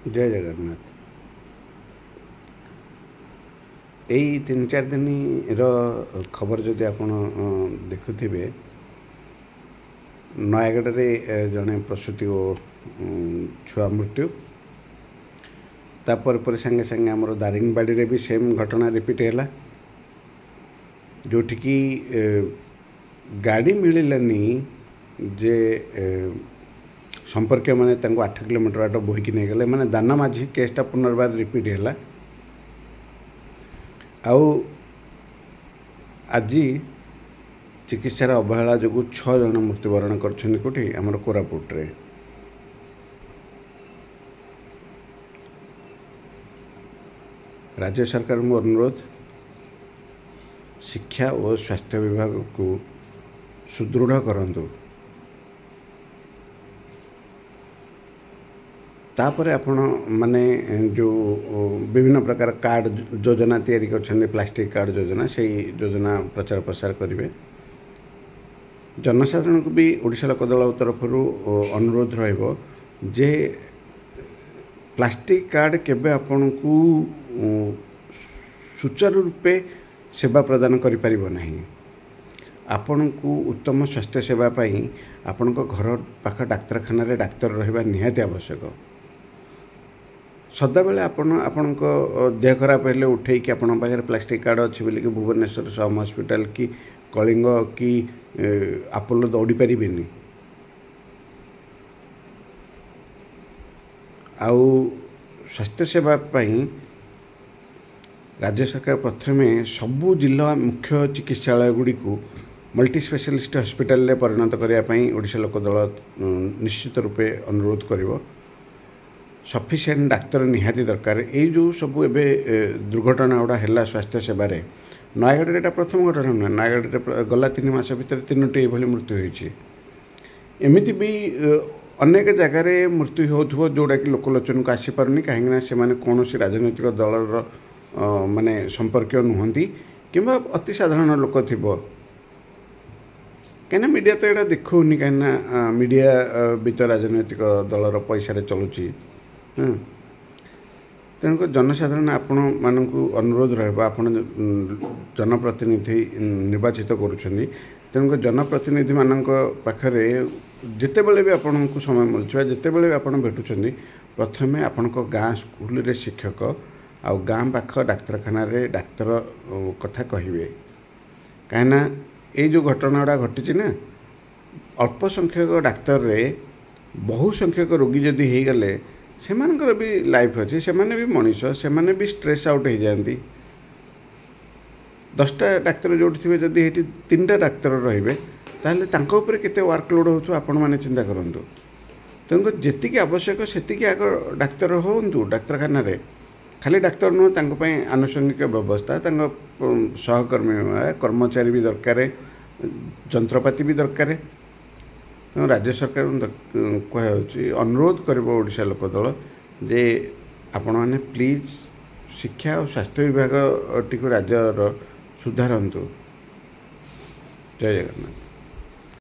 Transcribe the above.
जय जगन्नाथ। यही 3-4 दिन खबर जदि आप देखुवे नयगढ़ में जड़े प्रसूति और छुआ मृत्यु तापर पर संगे संगे आमर दारिंगबाड़ी रे भी सेम घटना रिपीट है जोठिकी गाड़ी मिललानी जे संपर्क मैंने 8 किलोमीटर बाट बोहीकि नहीं गले माने दाना माझी केसटा पुनर्बार रिपीट है आज चिकित्सार अवहेला जो 6 जन मृत्युवरण कर आमर कोरापुट रे। राज्य सरकार को अनुरोध शिक्षा और स्वास्थ्य विभाग को सुदृढ़ करंतु तापर आपण माने जो विभिन्न प्रकार कार्ड योजना तैयारी कर प्लास्टिक कार्ड योजना से योजना प्रचार प्रसार करेंगे। जनसाधारण को भी ओडिशा लोक दल तरफ अनुरोध रहिबो जे प्लास्टिक कार्ड केबे आपण को सुचारू रूपे सेवा प्रदान करि परिबो नहीं। आपण को उत्तम स्वास्थ्य सेवा पाई आपण को घर पाख डाक्तरखाना रे डाक्तर रहिबा निहाती आवश्यक। सदा बेले आपण देह खराब हेले उठे कि आपण पाखे प्लास्टिक कार्ड अच्छी बोलिक भुवनेश्वर सम हॉस्पिटल कि कलिंग कि अपोलो दौड़ी पारे आउ स्वास्थ्य सेवा पाई राज्य सरकार प्रथमे सबू जिला मुख्य चिकित्सालय गुड़ी को मल्टी स्पेशलिस्ट हॉस्पिटल रे परिणत करने ओडिशा लोक दल निश्चित रूपे अनुरोध करिवो। सफिशिएंट डाक्तर निहाती दरकार। ये जो सब एवं दुर्घटना गुड़ा है स्वास्थ्य सेवार नयगढ़ एटा प्रथम घटना नुहे। नयगढ़ गला 3 मास भितर 3टी ये मृत्यु होती। एमती भी अनेक जगार मृत्यु हो जोड़ा कि लोकलोचन को आसीपारनी कहीं से कौन राजनैतिक दलर माने संपर्क नुहति कि अति साधारण लोक थी कहीं मीडिया तो यहाँ देखनी कहीं मीडिया भी तो राजनैतिक दलर पैसा चलुची। तेणुक जनसाधारण आपण मानू अनुरोध रहा आप जनप्रतिनिधि निर्वाचित करुँच तेणुक जनप्रतिनिधि मान पाखरे जिते बड़े भी आपण को समय मिलूँ जिते बड़े भी आप भेटुं प्रथमे आपण गाँ स्कूल रे शिक्षक आ गाँ पाख डाक्तरखाना रे डाक्तर कथा कहे कहीं ये जो घटना गुड़ा घटी ना अल्प संख्यक डाक्तर रे बहु संख्यक रोगी जदि हो गले से भी लाइफ अच्छी से भी मनीष से भी स्ट्रेस आउट हो जाती। 10टा डाक्तर जो थे जदि ये 3टा डाक्तर रे ताले केते वर्कलोड हो आपण मैंने चिंता करूँ। तेणुक जी आवश्यक से आग डाक्तर हूँ डाक्तरखाना खाली डाक्तर नुह आनुषंगिक व्यवस्था सहकर्मी कर्मचारी भी दरकार जंत्रपाति भी दरकार। तेणु राज्य सरकार कह अनुरोध कर ओडिशा लोक दल जे आपण मैंने प्लीज शिक्षा और स्वास्थ्य विभाग टी राज्यर सुधारतु। जय जगन्नाथ।